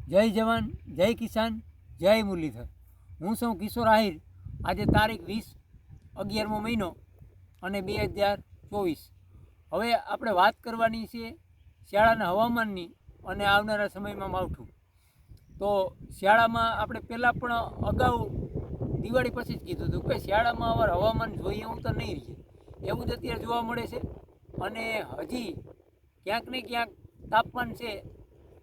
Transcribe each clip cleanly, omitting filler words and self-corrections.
જય જવાન, જય કિસાન, જય મુરલીધર। હું છું કિશોર આહિર। આજે તારીખ 20 11મો મહિનો અને 2024। હવે આપણે વાત કરવાની છે શિયાળાના હવામાનની અને આવનારા સમયમાં માવઠું। તો શિયાળામાં આપણે પહેલાં પણ અગાઉ દિવાળી પછી જ કીધું હતું કે શિયાળામાં અમારે હવામાન જોઈએ એવું તો નહીં રહે, એવું જ અત્યારે જોવા મળે છે। અને હજી ક્યાંક ને ક્યાંક તાપમાન છે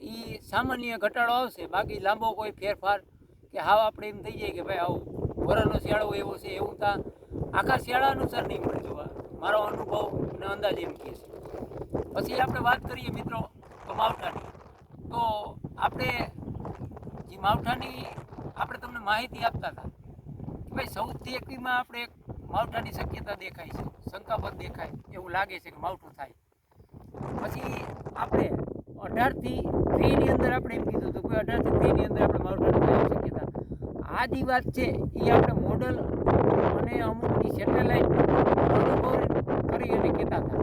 એ સામાન્ય ઘટાડો આવશે, બાકી લાંબો કોઈ ફેરફાર કે હાવ આપણે એમ થઈ જાય કે ભાઈ આવું વરસનો શિયાળો એવો છે એવું તો આખા શિયાળા અનુસાર નહીં મળે જોવા, મારો અનુભવ અને અંદાજ એમ કહે છે। પછી આપણે વાત કરીએ મિત્રો તો માવઠાની, તો આપણે જે માવઠાની આપણે તમને માહિતી આપતા હતા કે ભાઈ 14-21માં આપણે એક માવઠાની શક્યતા દેખાય છે, શંકાપદ દેખાય એવું લાગે છે કે માવઠું થાય। પછી આપણે 18 થી 30 ની અંદર આપણે એમ કીધું હતું કે 18 થી 30 ની અંદર આપણે માવઠાની થવાની શક્યતા। આ જે વાત છે એ આપણે મોડલ અને અમુક જે સેટેલાઇટ અનુભવ કરી અને કહેતા હતા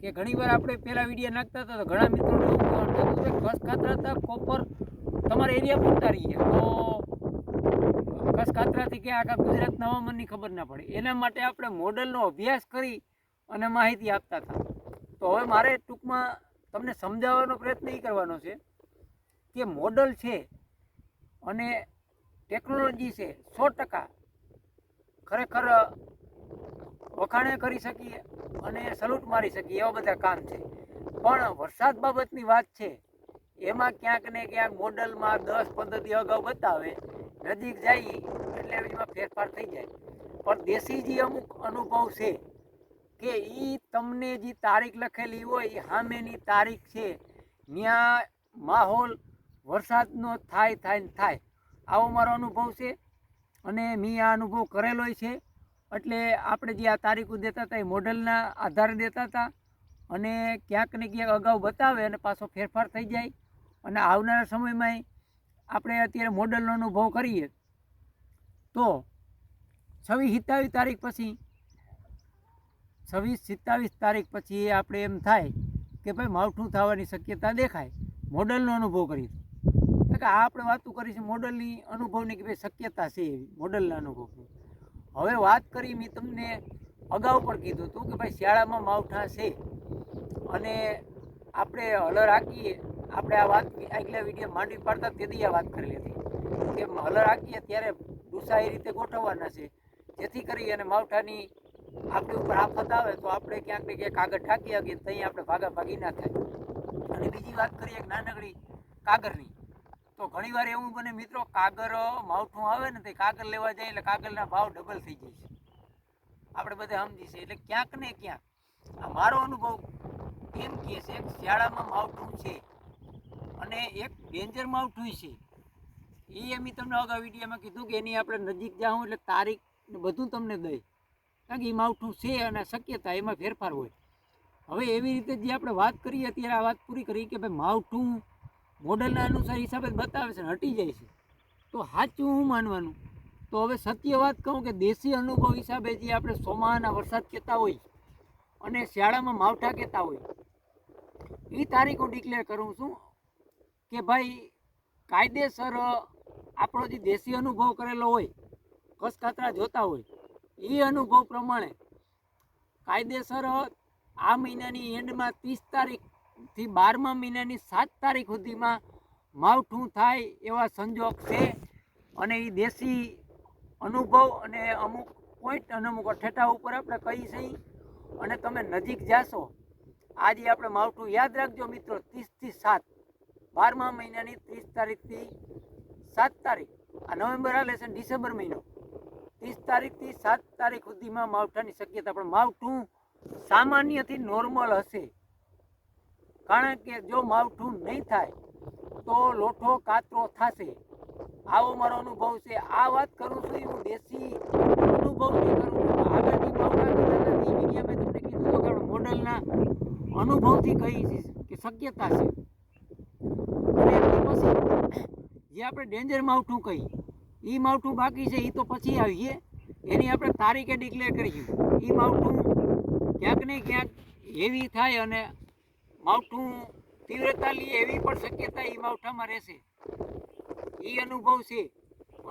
કે ઘણીવાર આપણે પહેલાં વિડીયો નાખતા હતા તો ઘણા મિત્રોને એવું કહેવાનું થતું કે કસ કાતરાતા કોપર તમારા એરિયા પૂરતા રહીએ, તો કસ કાતરાથી કે આખા ગુજરાતના હવામાનની ખબર ના પડે, એના માટે આપણે મોડલનો અભ્યાસ કરી અને માહિતી આપતા હતા। તો હવે મારે ટૂંકમાં તમને સમજાવવાનો પ્રયત્ન એ કરવાનો છે કે મોડલ છે અને ટેકનોલોજી છે 100% ખરેખર વખાણે કરી શકીએ અને સલ્યુટ મારી શકીએ એવા બધા કામ છે। પણ વરસાદ બાબતની વાત છે એમાં ક્યાંક ને ક્યાંક મોડલમાં 10 પદ્ધતિ અગાઉ બતાવે, નજીક જાય એટલે એમાં ફેરફાર થઈ જાય। પણ દેશી જે અમુક અનુભવ છે કે એ તમને જે તારીખ લખેલી હોય એ સામેની તારીખ છે ત્યાં માહોલ વરસાદનો થાય આવો મારો અનુભવ છે અને મેં આ અનુભવ કરેલો છે। એટલે આપણે જે આ તારીખો દેતા હતા એ મોડલના આધારે દેતા હતા અને ક્યાંક ને ક્યાંક અગાઉ બતાવે અને પાછો ફેરફાર થઈ જાય। અને આવનારા સમયમાં આપણે અત્યારે મોડલનો અનુભવ કરીએ તો 26-27 તારીખ પછી 26-27 તારીખ પછી આપણે એમ થાય કે ભાઈ માવઠું થવાની શક્યતા દેખાય, મોડલનો અનુભવ કરીએ તો કે આ આપણે વાતો કરી છે મોડલની અનુભવની કે ભાઈ શક્યતા છે એવી મોડલના અનુભવની। હવે વાત કરી મેં તમને અગાઉ પણ કીધું હતું કે ભાઈ શિયાળામાં માવઠા છે અને આપણે હલર હાકીએ, આપણે આ વાત આગલા વિડીયો માંડવી પાડતા તેથી આ વાત કરેલી હતી કે હલર હાકીએ ત્યારે ડૂસા એ રીતે ગોઠવવાના છે જેથી કરી અને માવઠાની આપણી ઉપર આફત આવે તો આપણે ક્યાંક ને ક્યાંક કાગળ ઢાંકી શકીએ, ત્યાં આપણે ભાગાભાગી ના થાય। અને બીજી વાત કરીએ એક નાનકડી કાગળની, તો ઘણીવાર એવું બને મિત્રો કાગળ માવઠું આવે ને તો કાગળ લેવા જાય એટલે કાગળના ભાવ ડબલ થઈ જાય છે, આપણે બધા સમજી છે। એટલે ક્યાંક ને ક્યાંક આ મારો અનુભવ એમ કહે છે કે શિયાળામાં માવઠું છે અને એક ડેન્જર માવઠું છે એ અમે તમને અગાઉ વિડીયોમાં કીધું કે એની આપણે નજીક જાઉં એટલે તારીખ બધું તમને દઈ, કારણ કે એ માવઠું છે અને શક્યતા એમાં ફેરફાર હોય। હવે એવી રીતે જે આપણે વાત કરીએ અત્યારે આ વાત પૂરી કરી કે ભાઈ માવઠું મોડલના અનુસાર હિસાબે બતાવે છે હટી જાય છે, તો સાચું હું માનવાનું? તો હવે સત્ય વાત કહું કે દેશી અનુભવ હિસાબે જે આપણે ચોમાસાના વરસાદ કહેતા હોય અને શિયાળામાં માવઠા કહેતા હોય એ તારીખ હું ડિક્લેર કરું છું કે ભાઈ કાયદેસર આપણો જે દેશી અનુભવ કરેલો હોય, કસ કાતરા જોતા હોય એ અનુભવ પ્રમાણે કાયદેસર આ મહિનાની એન્ડમાં 30 તારીખથી 12મા મહિનાની 7 તારીખ સુધીમાં માવઠું થાય એવા સંજોગ છે। અને એ દેશી અનુભવ અને અમુક પોઈન્ટ અને અમુક ઠેઠા ઉપર આપણે કહી છીએ અને તમે નજીક જાશો આજે આપણે માવઠું યાદ રાખજો મિત્રો 30 થી 7 12મા મહિનાની 30 તારીખથી 7 તારીખ, આ નવેમ્બર હાલે છે ડિસેમ્બર મહિનો, 30 તારીખથી 7 તારીખ સુધીમાં માવઠાની શક્યતા। પણ માવઠું સામાન્યથી નોર્મલ હશે, કારણ કે જો માવઠું નહીં થાય તો લોઠો કાતરો થશે, આવો મારો અનુભવ છે। આ વાત કરું છું હું દેશી અનુભવથી કરું છું, આગળથી માવઠા વિડીયો મેં તમને કીધું તો કે મોડલના અનુભવથી કહી કે શક્યતા છે। અને પછી જે આપણે ડેન્જર માવઠું કહી એ માવઠું બાકી છે એ તો પછી આવીએ, એની આપણે તારીખે ડિક્લેર કરીશું। એ માવઠું ક્યાંક ને ક્યાંક હેવી થાય અને માવઠું તીવ્રતા લે એવી પણ શક્યતા એ માવઠામાં રહેશે। એ અનુભવ છે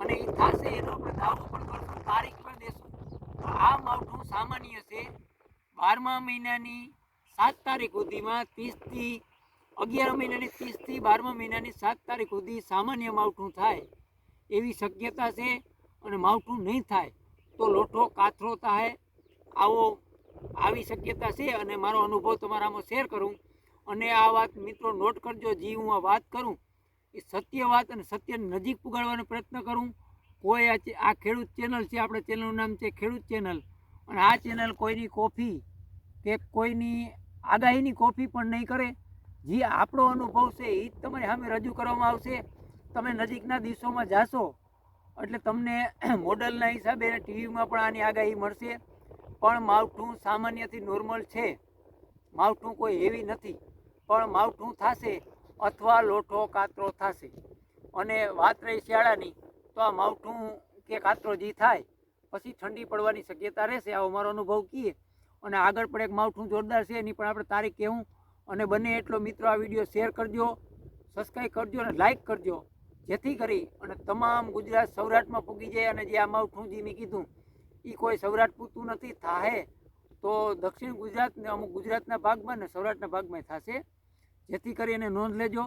અને એ થશે એનો આપણે દાવો પણ કરશું, તારીખ પણ દેશું. આ માવઠું સામાન્ય છે 12મા મહિનાની 7 તારીખ સુધીમાં 30 થી 11 મહિનાની 30 થી 12મા મહિનાની 7 તારીખ સુધી સામાન્ય માવઠું થાય એવી શક્યતા છે. અને માવઠું નહીં થાય તો લોઠો કાથરો થાય આવી શક્યતા છે. અને મારો અનુભવ તમારામાં શેર કરું. અને આ વાત મિત્રો નોટ કરજો, જે હું આ વાત કરું એ સત્ય વાત અને સત્યની નજીક પુગાડવાનો પ્રયત્ન કરું. કોઈ આ ખેડૂત ચેનલ છે, આપણે ચેનલનું નામ છે ખેડૂત ચેનલ, અને આ ચેનલ કોઈની કોફી કે કોઈની આગાહીની કોફી પણ નહીં કરે. જે આપણો અનુભવ છે એ જ તમારી સામે રજૂ કરવામાં આવશે. તમે નજીકના દિવસોમાં જાશો એટલે તમને મોડલના હિસાબે ટીવીમાં પણ આની આગાહી મળશે. પણ માવઠું સામાન્યથી નોર્મલ છે, માવઠું કોઈ હેવી નથી, પણ માવઠું થશે અથવા લોઠો કાતરો થશે. અને વાત રહી શિયાળાની, તો આ માવઠું કે કાતરો જે થાય પછી ઠંડી પડવાની શક્યતા રહેશે, આવો મારો અનુભવ કીએ. અને આગળ પણ એક માવઠું જોરદાર છે એની પણ આપણે તારીખ કહેવું. અને બને એટલો મિત્રો આ વિડીયો શેર કરજો, સબસ્ક્રાઈબ કરજો અને લાઈક કરજો, જેથી કરી અને તમામ ગુજરાત સૌરાષ્ટ્રમાં પૂગી જાય. અને જે આ માવઠું જે મેં કીધું એ કોઈ સૌરાષ્ટ્ર પૂરતું નથી, થાહે તો દક્ષિણ ગુજરાત ને અમુક ગુજરાતના ભાગમાં ને સૌરાષ્ટ્રના ભાગમાં થશે, જેથી કરીને નોંધ લેજો.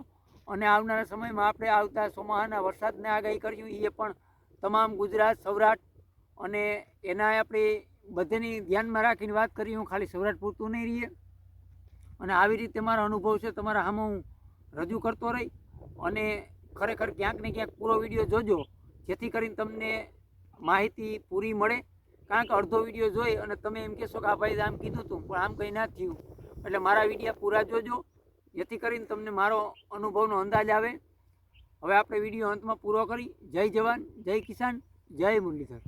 અને આવનારા સમયમાં આપણે આવતા ચોમાસાના વરસાદને આગાહી કર્યું એ પણ તમામ ગુજરાત સૌરાષ્ટ્ર અને એના આપણે બધેની ધ્યાનમાં રાખીને વાત કરી. હું ખાલી સૌરાષ્ટ્ર પૂરતું નહીં રહીએ. અને આવી રીતે મારો અનુભવ છે તમારા સામે હું રજૂ કરતો રહી. અને ખરેખર ક્યાંક ને ક્યાંક પૂરો વિડીયો જોજો, જેથી કરીને તમને માહિતી પૂરી મળે. કારણ કે અડધો વિડીયો જોઈ અને તમે એમ કહેશો કે આ ભાઈ આમ કીધું હતું પણ આમ કંઈ ના થયું. એટલે મારા વિડીયો પૂરા જોજો, જેથી કરીને તમને મારો અનુભવનો અંદાજ આવે. હવે આપણે વિડીયો અંતમાં પૂરો કરી. જય જવાન, જય કિસાન, જય મુરલીધર.